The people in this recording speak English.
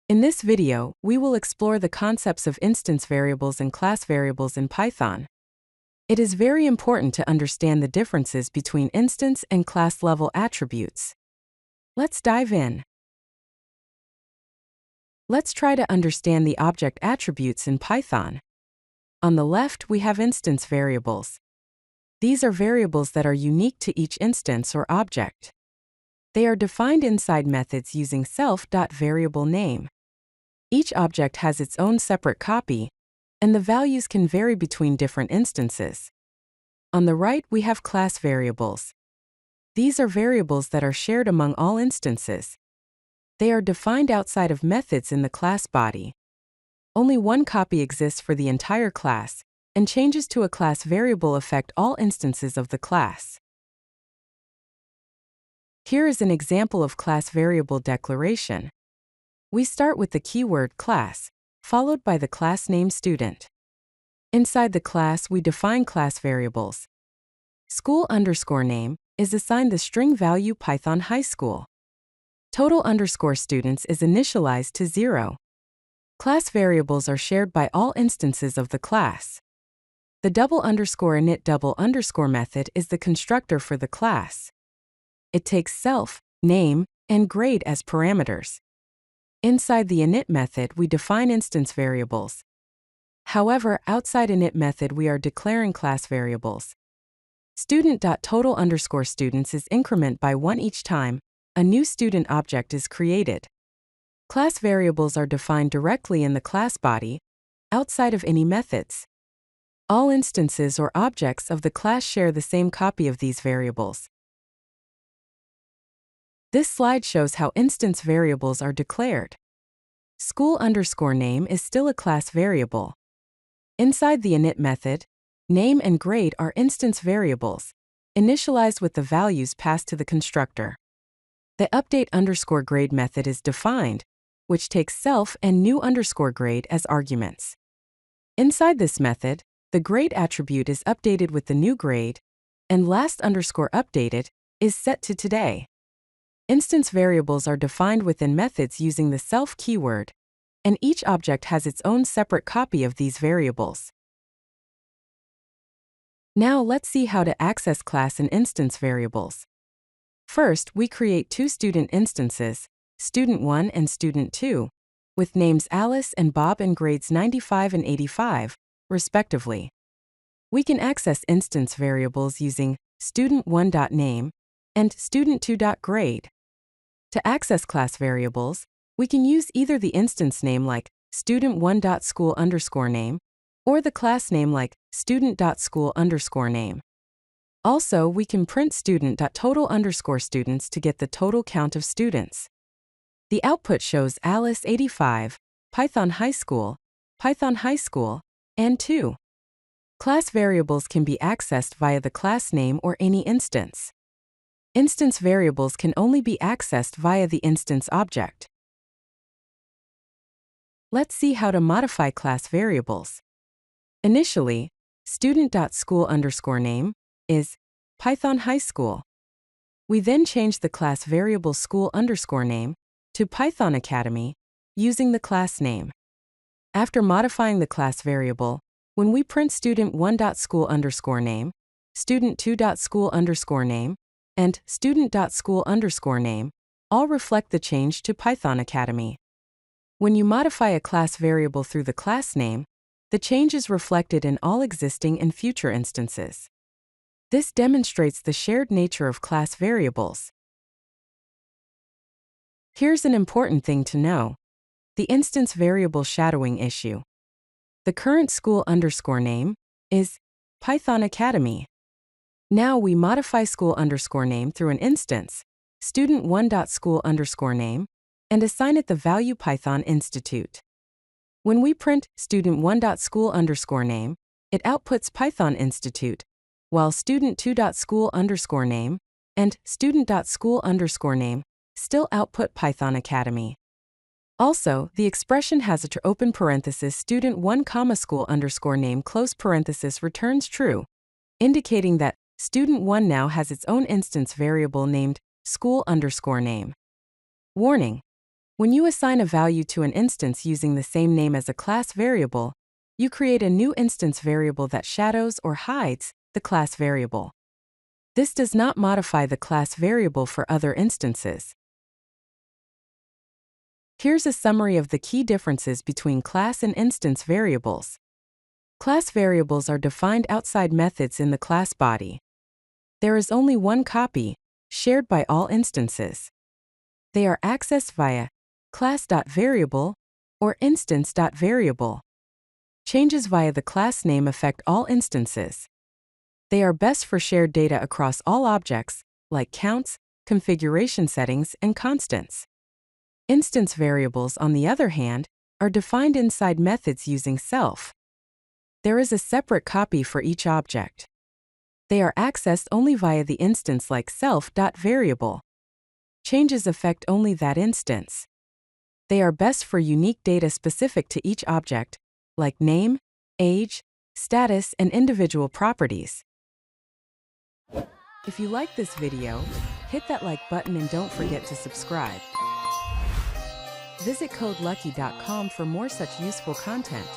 In this video, we will explore the concepts of instance variables and class variables in Python. It is very important to understand the differences between instance and class-level attributes. Let's dive in. Let's try to understand the object attributes in Python. On the left, we have instance variables. These are variables that are unique to each instance or object. They are defined inside methods using self.variableName. Each object has its own separate copy, and the values can vary between different instances. On the right, we have class variables. These are variables that are shared among all instances. They are defined outside of methods in the class body. Only one copy exists for the entire class, and changes to a class variable affect all instances of the class. Here is an example of class variable declaration. We start with the keyword class, followed by the class name student. Inside the class, we define class variables. School_name is assigned the string value Python high school. Total_students is initialized to 0. Class variables are shared by all instances of the class. The double_init_double_ method is the constructor for the class. It takes self, name, and grade as parameters. Inside the init method, we define instance variables. However, outside init method, we are declaring class variables. Student.total_students is increment by 1 each time a new student object is created. Class variables are defined directly in the class body, outside of any methods. All instances or objects of the class share the same copy of these variables. This slide shows how instance variables are declared. School_name is still a class variable. Inside the init method, name and grade are instance variables, initialized with the values passed to the constructor. The update_grade method is defined, which takes self and new_grade as arguments. Inside this method, the grade attribute is updated with the new grade, and last_updated is set to today. Instance variables are defined within methods using the self keyword, and each object has its own separate copy of these variables. Now let's see how to access class and instance variables. First, we create two student instances, student1 and student2, with names Alice and Bob and grades 95 and 85, respectively. We can access instance variables using student1.name and student2.grade. To access class variables, we can use either the instance name like student1.school_name or the class name like student.school_name. Also, we can print student.total_students to get the total count of students. The output shows Alice 85, Python High School, and 2. Class variables can be accessed via the class name or any instance. Instance variables can only be accessed via the instance object. Let's see how to modify class variables. Initially, student.school_name is Python High School. We then change the class variable school_name to Python Academy using the class name. After modifying the class variable, when we print student1.school_name, student2.school_name, and student.school_name, all reflect the change to Python Academy. When you modify a class variable through the class name, the change is reflected in all existing and future instances. This demonstrates the shared nature of class variables. Here's an important thing to know: the instance variable shadowing issue. The current school_name is Python Academy. Now we modify school_name through an instance, student1.school_name, and assign it the value Python Institute. When we print student1.school_name, it outputs Python Institute, while student2.school_name and student.school_name still output Python Academy. Also, the expression has a open parenthesis student1, school_name close parenthesis returns true, indicating that student1 now has its own instance variable named school_name. Warning: When you assign a value to an instance using the same name as a class variable, you create a new instance variable that shadows or hides the class variable. This does not modify the class variable for other instances. Here's a summary of the key differences between class and instance variables. Class variables are defined outside methods in the class body. There is only one copy, shared by all instances. They are accessed via class.variable or instance.variable. Changes via the class name affect all instances. They are best for shared data across all objects, like counts, configuration settings, and constants. Instance variables, on the other hand, are defined inside methods using self. There is a separate copy for each object. They are accessed only via the instance like self.variable. Changes affect only that instance. They are best for unique data specific to each object, like name, age, status, and individual properties. If you like this video, hit that like button and don't forget to subscribe. Visit codelucky.com for more such useful content.